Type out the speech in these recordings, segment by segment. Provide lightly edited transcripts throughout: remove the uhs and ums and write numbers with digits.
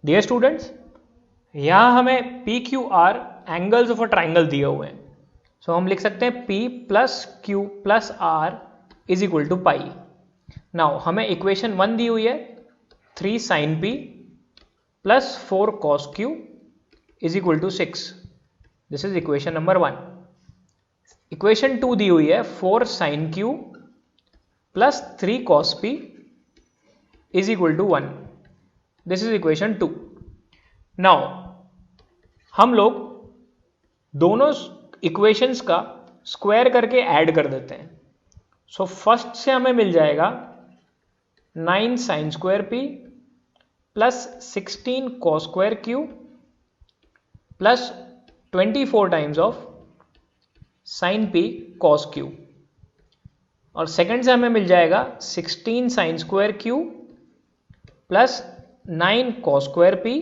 Dear students, यहां हमें P Q R angles of a triangle दिए हुए हैं। सो हम लिख सकते हैं P plus Q plus R is equal to pi. Now हमें इक्वेशन 1 दी हुई है 3 sine P plus 4 cos Q is equal to 6। This is equation number 1। Equation 2 दी हुई है 4 sine Q plus 3 cos P is equal to 1। This is equation 2। Now हम लोग दोनों इक्वेशंस का स्क्वायर करके ऐड कर देते हैं। सो फर्स्ट से हमें मिल जाएगा 9 sine square P plus 16 cos square Q plus 24 times of sine P cos Q, और सेकंड से हमें मिल जाएगा 16 sine square Q plus 9 cos square P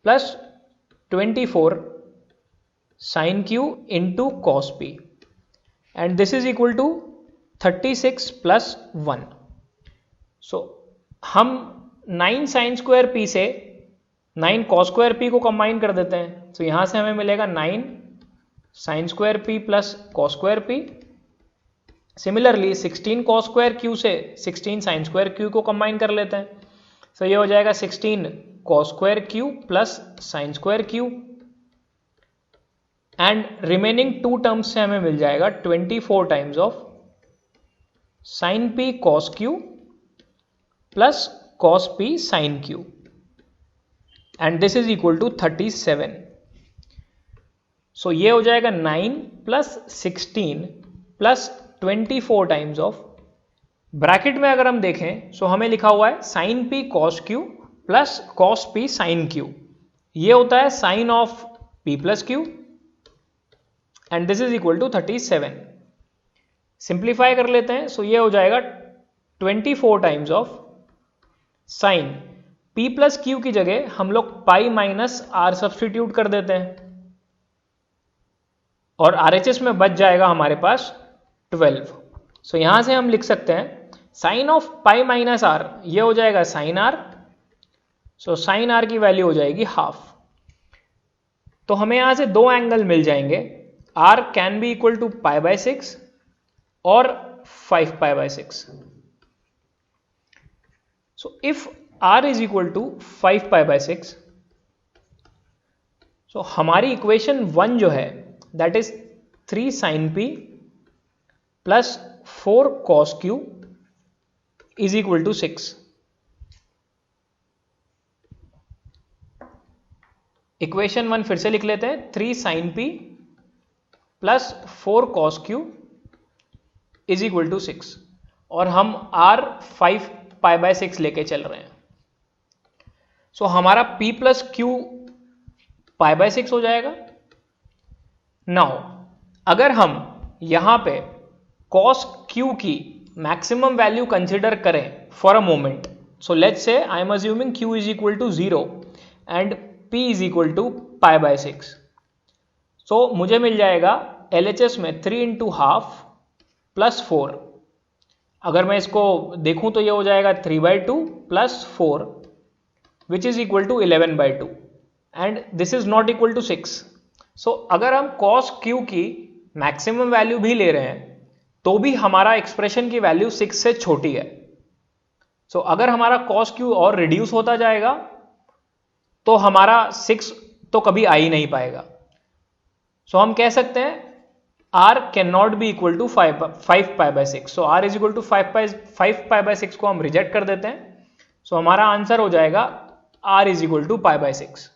plus 24 sine Q into cos P, and this is equal to 36 plus 1। So हम 9 sine square P से 9 cos square P को combine कर देते हैं। तो यहां से हमें मिलेगा 9 sine square P plus cos square P। Similarly 16 cos square Q से 16 साइन स्क्वायर Q को कंबाइन कर लेते हैं। तो ये हो जाएगा 16 cos square Q plus sine square Q, and remaining 2 terms से हमें मिल जाएगा 24 times of sine P cos Q plus cos P sine Q, and this is equal to 37। So ये हो जाएगा 9 plus 16 plus 24 times of, bracket में अगर हम देखें सो हमें लिखा हुआ है sine P cos Q plus cos P sine Q। ये होता है sine of P plus Q, and this is equal to 37। Simplify कर लेते हैं। सो ये हो जाएगा 24 times of sine P plus Q की जगह हम लोग पाई माइनस आर सब्सटीट्यूट कर देते हैं, और RHS में बच जाएगा हमारे पास 12। सो यहां से हम लिख सकते हैं sine of pi minus R, ये हो जाएगा sine R. So sine R की वैल्यू हो जाएगी हाफ। तो हमें यहां से दो एंगल मिल जाएंगे, R can be equal to pi by 6 और 5 pi by 6। So if R is equal to 5 pi by 6, so हमारी इक्वेशन 1 जो है that is 3 sine P plus 4 cos Q is equal to 6। Equation 1 फिर से लिख लेते हैं, 3 sine P plus 4 cos Q is equal to 6, और हम R 5 पाई बाय 6 लेके चल रहे हैं। सो हमारा P plus Q pi by 6 हो जाएगा। नाउ अगर हम यहां पे कॉस Q की मैक्सिमम वैल्यू कंसिडर करें for a moment, so let's say I am assuming Q is equal to 0 and P is equal to pi by 6। सो मुझे मिल जाएगा LHS में 3 इंटू हाफ प्लस 4। अगर मैं इसको देखूं तो ये हो जाएगा 3 by 2 plus 4 which is equal to 11 by 2, and this is not equal to 6। So अगर हम cos Q की मैक्सिमम वैल्यू भी ले रहे हैं तो भी हमारा एक्सप्रेशन की वैल्यू 6 से छोटी है। सो अगर हमारा cos Q और रिड्यूस होता जाएगा तो हमारा 6 तो कभी आ ही नहीं पाएगा। सो हम कह सकते हैं R can not be equal to 5 pi by 6। So R is equal to 5 pi by 6 को हम रिजेक्ट कर देते हैं। सो हमारा आंसर हो जाएगा R is equal to pi by 6।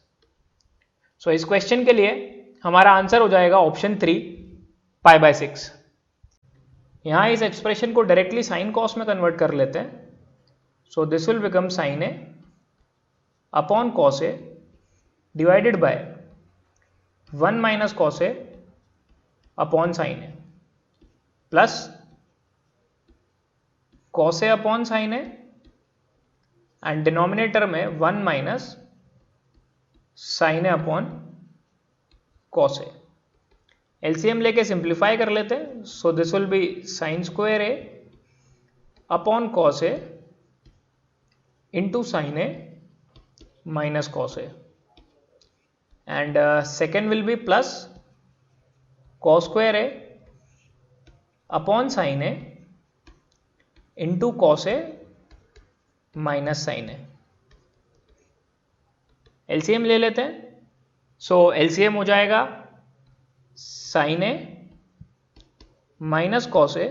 So इस क्वेश्चन के लिए हमारा आंसर हो जाएगा ऑप्शन 3 पाई बाय 6। यहां इस एक्सप्रेशन को डायरेक्टली साइन कॉस में कन्वर्ट कर लेते हैं। So this will become sine A upon cos A divided by 1 minus cos A upon sine A plus cos A upon sine A, and denominator में 1 minus sine A upon cos A। LCM लेके simplify कर लेते हैं। So this will be sine square A upon cos A into sine A minus cos A, and second will be plus cos square A upon sin A into cos A minus sin A. LCM ले लेते हैं. सो LCM हो जाएगा sin A minus cos A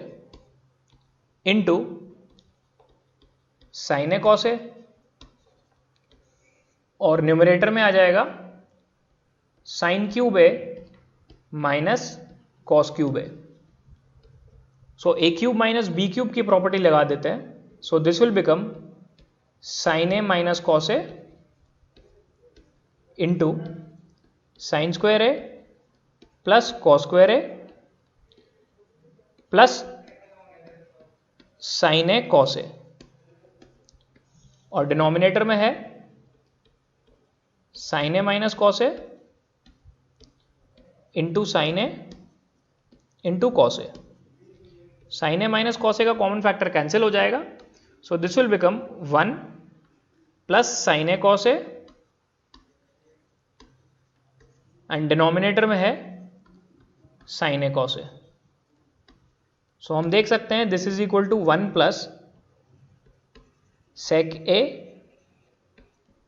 into sin A cos A, और numerator में आ जाएगा sin cube A minus cos cube A. So A cube minus B cube की प्रॉपर्टी लगा देते हैं. So this will become sin A minus cos A into sine square A plus cos square A plus sine A cos A, और denominator में है sine A minus cos A into sine A into cos A. Sign A minus cos ए का common factor cancel हो जाएगा. So this will become 1 plus sine A cos A, and denominator में है sine ए cos ए. सो हम देख सकते हैं this is equal to 1 plus sec A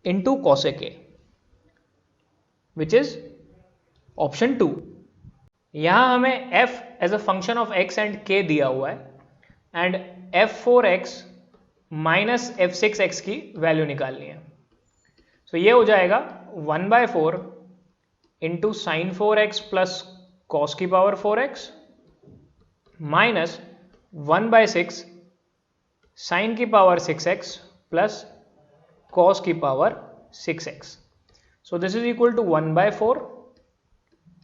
into cosec A, which is option 2. यहां हमें f as a function of x and k दिया हुआ है, एंड f4x माइनस f6x की वैल्यू निकालनी है. सो ये हो जाएगा 1/4 into sine 4x plus cos की पावर 4x माइनस 1/6 साइन की पावर 6x प्लस कॉस की power 6x. So this is equal to 1/4.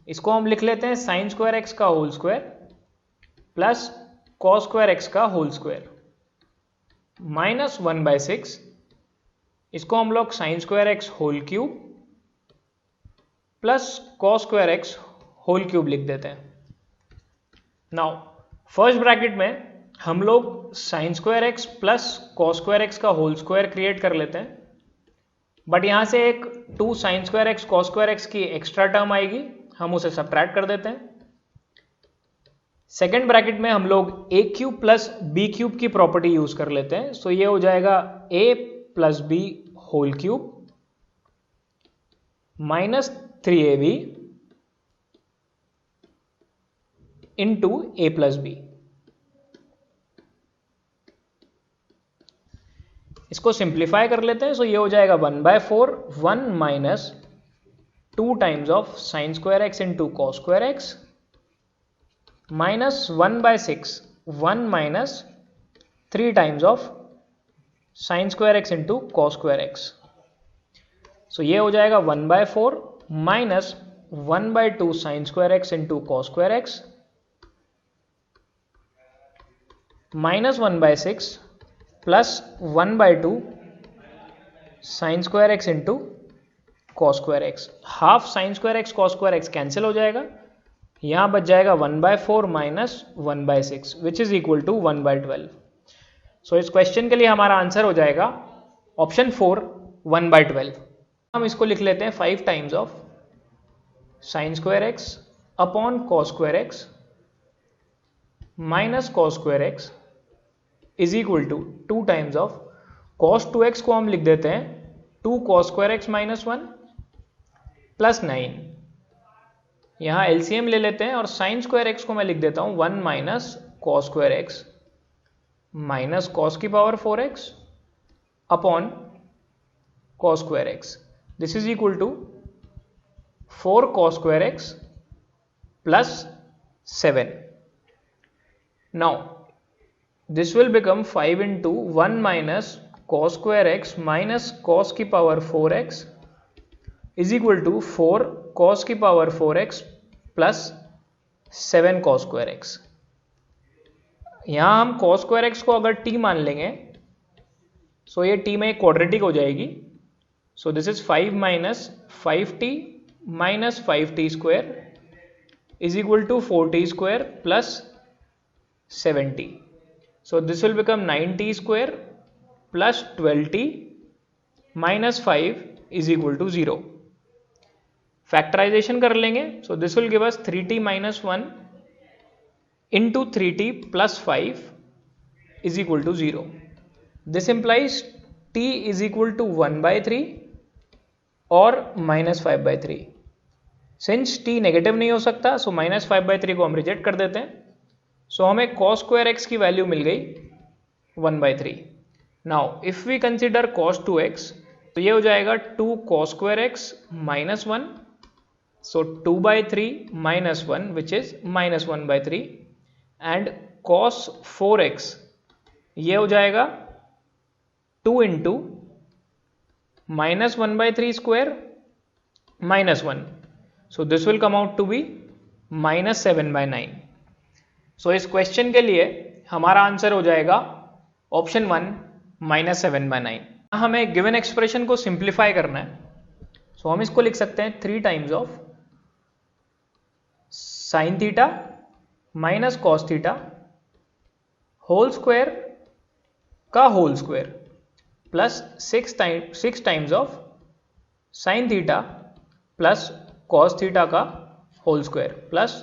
इसको हम लिख लेते हैं साइन स्क्वायर एक्स का whole square plus cos square x का होल स्क्वायर माइनस 1/6. इसको हम लोग sine square x whole cube plus cos square x whole cube लिख देते हैं. नाउ फर्स्ट ब्रैकेट में हम लोग sine square x plus cos square x का होल स्क्वायर क्रिएट कर लेते हैं, बट यहां से एक 2 sign square x cos square X की एक्स्ट्रा टर्म आएगी, हम उसे सब्ट्रैक्ट कर देते हैं. सेकेंड ब्रैकेट में हम लोग ए क्यूब प्लस बी क्यूब की प्रॉपर्टी यूज कर लेते हैं. सो ये हो जाएगा A plus B whole cube minus 3ab इंटू ए प्लस बी. इसको सिंप्लीफाई कर लेते हैं. सो ये हो जाएगा 1/4 1 minus 2 times of sine square x into cos square x minus 1/6 1 minus 3 times of sine square x into cos square X. So ये हो जाएगा 1/4 minus 1/2 sine square x into cos square x minus 1/6 plus 1/2 sine square x into cos square x. Half sine square x cos square x cancel हो जाएगा, यहां बच जाएगा 1/4 minus 1/6 which is equal to 1/12. So इस question के लिए हमारा answer हो जाएगा ऑप्शन 4 1/12. हम इसको लिख लेते हैं 5 times of sine square x upon cos square x minus cos square x is equal to 2 times of cos 2x को हम लिख देते हैं 2 cos square x minus 1 plus 9. यहां LCM ले लेते हैं और साइन स्क्वायर एक्स को मैं लिख देता हूं 1 minus cos square x minus cos की power 4x upon cos square X. This is equal to 4 cos square x plus 7. Now this will become 5 into 1 minus cos square x minus cos की power 4x is equal to 4 cos की power 4x plus 7 cos square x. यहां हम cos square x को अगर t मान लेंगे सो ये t में एक क्वाड्रेटिक हो जाएगी. So this is 5 minus 5t minus 5t square is equal to 4t square plus 7t. So this will become 9t square plus 12t minus 5 is equal to 0। Factorization कर लेंगे, so this will give us 3t minus 1 into 3t plus 5 is equal to 0। This implies t is equal to 1/3 और -5/3। Since t negative नहीं हो सकता, सो -5/3 को हम reject कर देते हैं। सो हमें cos स्क्वायर x की वैल्यू मिल गई 1/3। Now if we consider cos 2x, तो ये हो जाएगा 2 cos square x minus 1, so 2/3 minus 1 which is -1/3, and cos 4x ये हो जाएगा 2 into -1/3 square minus 1, so this will come out to be -7/9। सो इस क्वेश्चन के लिए हमारा आंसर हो जाएगा ऑप्शन 1 -7/9। हमें गिवन एक्सप्रेशन को सिंप्लीफाई करना है, सो हम इसको लिख सकते हैं 3 times of sine theta minus cos theta whole square का whole square plus 6 times of sine theta plus cos theta का whole square plus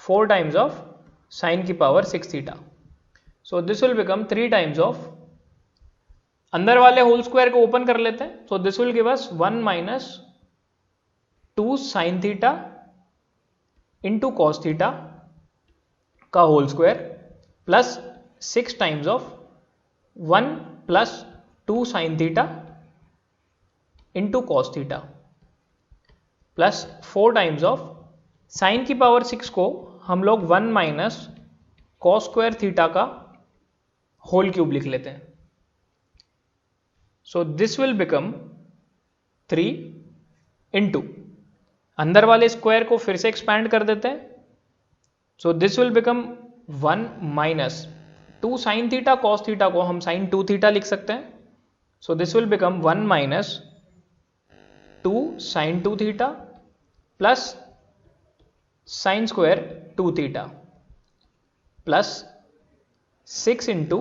4 times of sine की power 6 theta. So this will become 3 times of, अंदर वाले whole square को open कर लेते हैं, so this will give us 1 minus 2 sine theta into cos theta का whole square plus 6 times of 1 plus 2 sine theta into cos theta plus 4 times of sine की power 6 को हम लोग 1 माइनस कॉस स्क्वायर थीटा का whole cube लिख लेते हैं। So this will become 3 into, अंदर वाले स्क्वायर को फिर से एक्सपैंड कर देते हैं, so this will become 1 minus 2 sine theta cos theta को हम साइन 2 थीटा लिख सकते हैं, so this will become 1 minus 2 sine 2 theta plus sine square 2 theta plus 6 into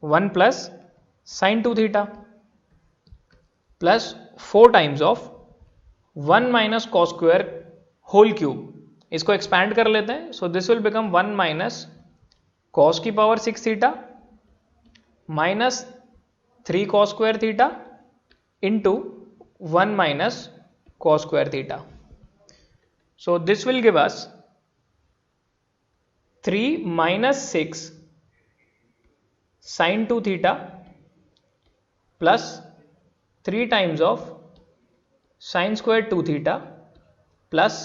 1 plus sine 2 theta plus 4 times of 1 minus cos square whole cube, इसको expand कर लेते हैं, so this will become 1 minus cos की power 6 theta minus 3 cos square theta into 1 minus cos square theta. So this will give us 3 minus 6 sin 2 theta plus 3 times of sin square 2 theta plus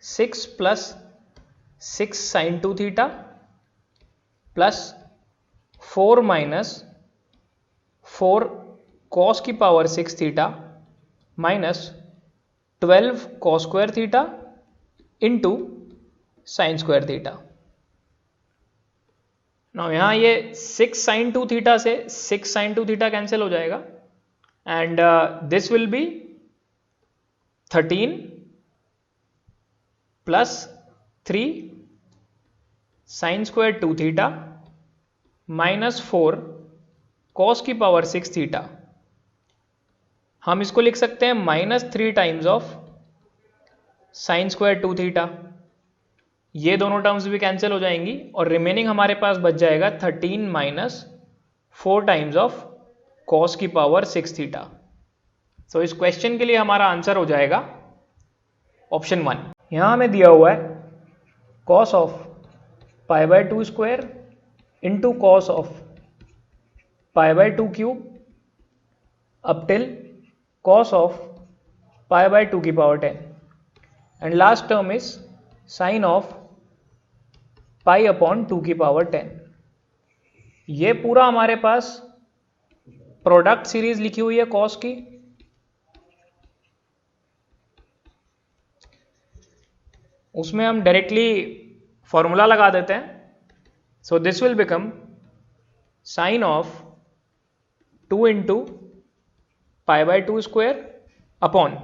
6 plus 6 sin 2 theta plus 4 minus 4 cos की power 6 theta minus 12 cos square theta into sine square theta. Now यहां ये 6 sign 2 theta से 6 sign 2 theta cancel हो जाएगा, and this will B 13 plus 3 sign square 2 theta minus 4 cos की power 6 theta. हम इसको लिख सकते हैं -3 times of sine square 2 theta, ये दोनों टर्म्स भी कैंसिल हो जाएंगी और रिमेनिंग हमारे पास बच जाएगा 13 माइनस 4 टाइम्स ऑफ कॉस की पावर 6 थीटा। सो इस क्वेश्चन के लिए हमारा आंसर हो जाएगा ऑप्शन 1। यहां हमें दिया हुआ है cos of π/2 square into cos of π/2 cube up till cos of π/2 की power 10, and last term is sin of π/2 की पावर 10। ये पूरा हमारे पास प्रोडक्ट सीरीज लिखी हुई है कॉस की, उसमें हम डायरेक्टली फॉर्मूला लगा देते हैं, so this will become sine of 2 into π/2 square upon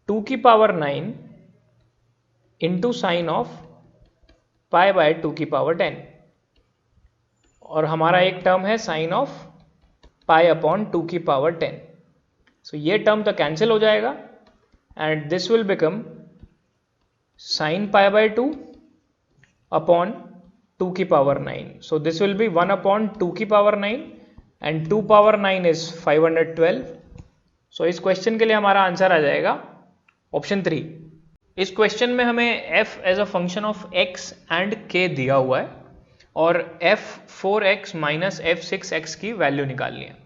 2 की पावर 9 इंटू साइन ऑफ π/2 की पावर 10, और हमारा एक टर्म है साइन ऑफ π/2 की पावर 10। सो ये टर्म तो कैंसिल हो जाएगा and this will become sin pi by 2 upon 2 की power 9. So this will be 1 upon 2 की power 9 and 2 power 9 is 512. So इस क्वेश्चन के लिए हमारा आंसर आ जाएगा ऑप्शन 3. इस क्वेश्चन में हमें f as a function of x and k दिया हुआ है और f4x माइनस f6x की वैल्यू निकालनी है.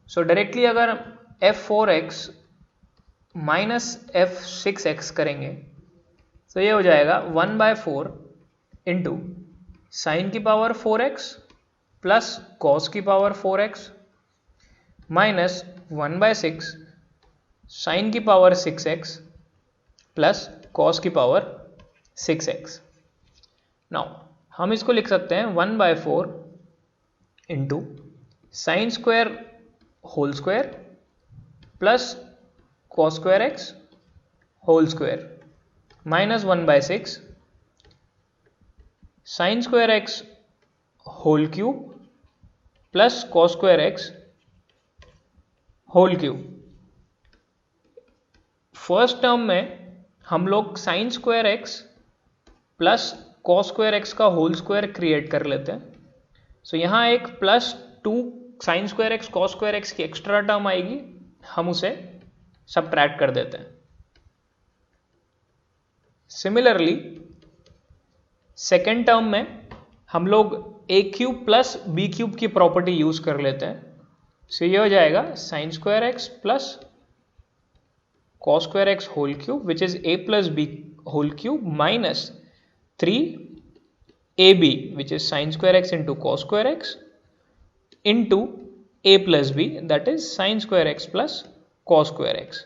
सो डायरेक्टली अगर f4x माइनस f6x करेंगे तो ये हो जाएगा 1/4 इंटू साइन की पावर 4x प्लस कॉस की पावर 4x माइनस 1/6 साइन की पावर 6x प्लस कॉस की पावर 6x. नाउ हम इसको लिख सकते हैं 1/4 into sine square whole square plus cos square x whole square minus 1/6 sine square x whole cube plus cos square x whole cube. First term में हम लोग sine square x plus cos square x का whole square create कर लेते हैं. सो यहाँ एक plus 2 sign square x cos square X की एक्स्ट्रा टर्म आएगी, हम उसे सबट्रैक्ट कर देते हैं. सिमिलरली सेकेंड टर्म में हम लोग ए क्यूब प्लस बी क्यूब की प्रॉपर्टी यूज कर लेते हैं. सो ये हो जाएगा sine square x plus cos square x whole cube which is a plus B whole cube minus 3ab which is sin square x into cos square x into a plus b that is sin square x plus cos square x.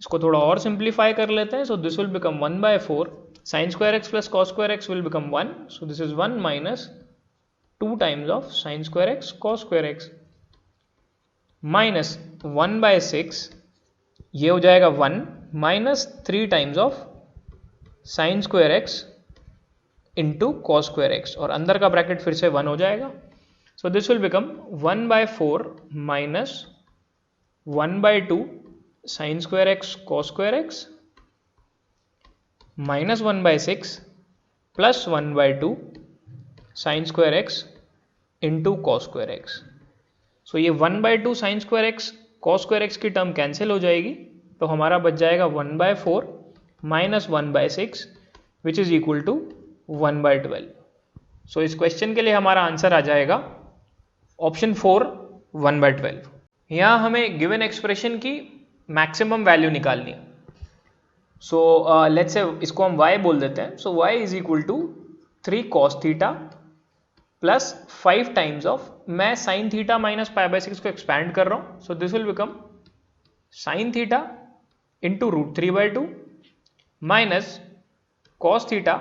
इसको थोड़ा और simplify कर लेते हैं. So this will become 1/4 sin square x plus cos square x will become 1. So this is 1 minus 2 times of sin square x cos square x minus 1/6 ये हो जाएगा 1 minus 3 times of sine square x into cos square X और अंदर का bracket फिर से 1 हो जाएगा. So this will become 1/4 minus 1/2 sine square x cos square x minus 1/6 plus 1/2 sine square x into cos square X. So ये 1/2 sine square x cos square X की term cancel हो जाएगी तो हमारा बच जाएगा 1/4 minus 1/6 which is equal to 1/12. So इस question के लिए हमारा आंसर आ जाएगा ऑप्शन 4 1/12. यहां हमें गिवन एक्सप्रेशन की मैक्सिमम वैल्यू निकालनी है. सो लेट्स से इसको हम y बोल देते हैं. So y is equal to 3 cos theta plus 5 times of, मैं साइन थीटा माइनस π/6 को एक्सपैंड कर रहा हूं. So this will become sine theta into √3/2 minus cos theta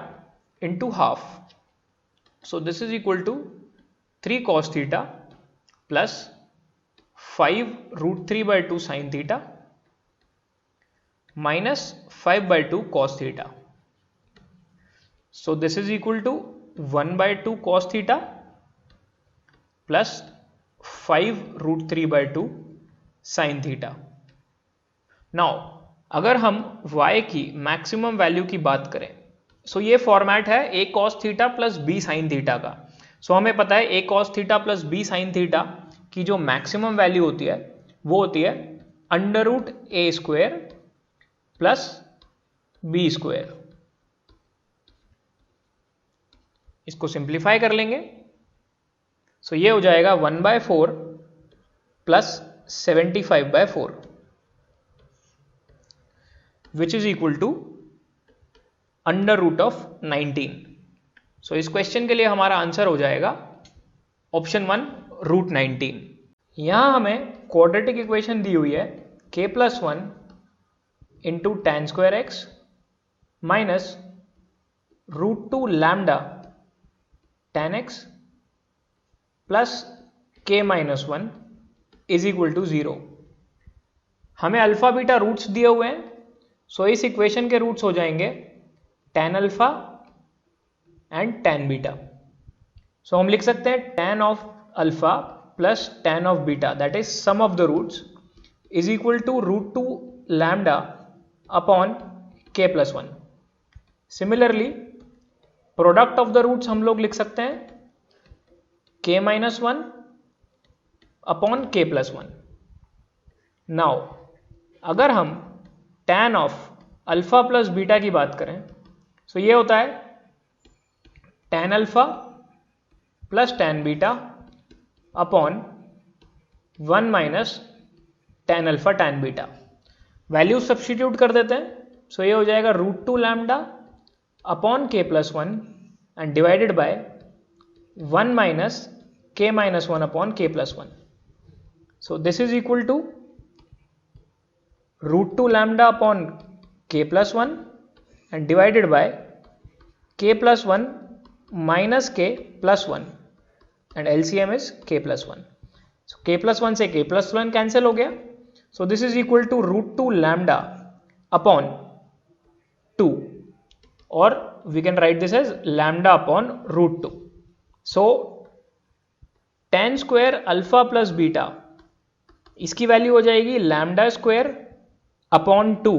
into half. So this is equal to 3 cos theta plus 5 √3/2 sin theta minus 5/2 cos theta. So this is equal to 1/2 cos theta plus 5 √3/2 sin theta. Now अगर हम y की maximum value की बात करें, सो ये format है a cos theta plus b sin theta का. सो हमें पता है a cos theta plus b sin theta की जो मैक्सिमम वैल्यू होती है वो होती है √a² प्लस b². इसको सिंप्लीफाई कर लेंगे. सो ये हो जाएगा 1/4 plus 75/4 which is equal to √19. सो इस क्वेश्चन के लिए हमारा आंसर हो जाएगा ऑप्शन 1 √19. यहां हमें क्वाड्रेटिक इक्वेशन दी हुई है k+1 into tan square x minus √2 lambda tan x plus k-1 is equal to 0. हमें अल्फा बीटा रूट्स दिए हुए हैं. सो इस इक्वेशन के रूट्स हो जाएंगे tan alpha and tan beta. So हम लिख सकते हैं tan of alpha plus tan of beta that is sum of the roots is equal to √2 lambda upon k plus 1। Similarly product of the roots हम लोग लिख सकते हैं k minus 1 upon k plus 1। Now अगर हम tan of alpha plus beta की बात करें तो ये होता है tan alpha plus tan beta upon 1 minus tan alpha tan beta. Value substitute कर देते हैं, सो ये हो जाएगा √2 lambda upon k plus 1 and divided by 1 minus k minus 1 upon k plus 1। So this is equal to √2 lambda upon k plus 1 and divided by k plus 1 minus k plus 1 and LCM is k plus 1। So k plus 1 से k plus 1 cancel हो गया, so this is equal to √2 lambda upon 2 और we can write this as lambda upon √2। So tan square alpha plus beta इसकी वैल्यू हो जाएगी lambda square upon 2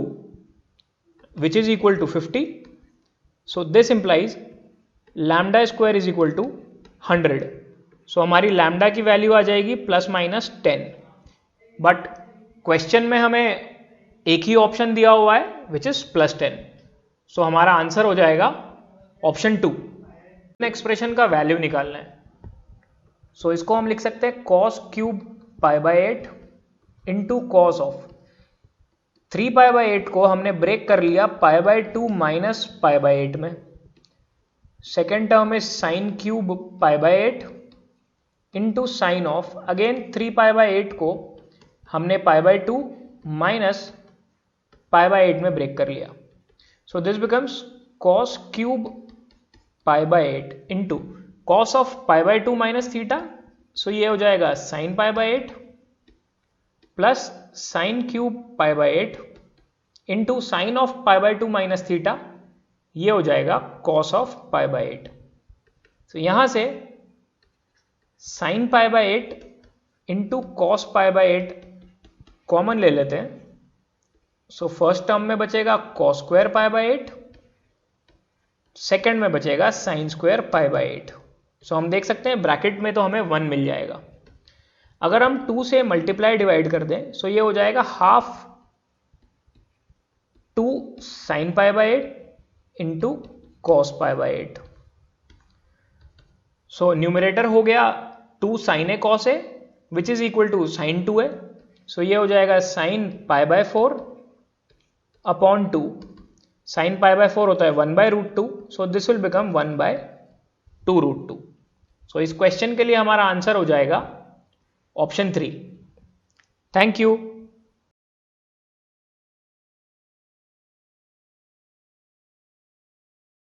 which is equal to 50। So this implies lambda square is equal to 100। So हमारी lambda की value आ जाएगी plus minus 10। But question में हमें एक ही ऑप्शन दिया हुआ है विच इज प्लस 10। सो हमारा आंसर हो जाएगा ऑप्शन 2। एक्सप्रेशन का वैल्यू निकालना है, सो इसको हम लिख सकते हैं cos cube pi by 8 into cos of 3 pi by 8 को हमने ब्रेक कर लिया pi by 2 minus pi by 8 में। Second term is sine cube pi by 8 into sine of again 3 pi by 8 को हमने pi by 2 minus pi by 8 में break कर लिया। So this becomes cos cube pi by 8 into cos of pi by 2 minus theta, सो ये हो जाएगा sine pi by 8 plus sine cube pi by 8 into sine of pi by 2 minus theta, ये हो जाएगा cos of pi by 8। तो यहां से sign pi by 8 into cos pi by 8 common ले लेते हैं। सो फर्स्ट टर्म में बचेगा cos square pi by 8, second में बचेगा साइन स्क्वायर पाई बाई 8। सो हम देख सकते हैं ब्रैकेट में तो हमें 1 मिल जाएगा। अगर हम 2 से मल्टीप्लाई डिवाइड कर दें सो ये हो जाएगा half 2 sine pi by 8 into cos pi by 8। So numerator हो गया 2 sine A cos a which is equal to sine 2a। So ये हो जाएगा sine pi by 4 upon 2, sine pi by 4 होता है 1 by √2, so this will become 1 by 2 √2। So इस question के लिए हमारा आंसर हो जाएगा ऑप्शन 3। Thank you.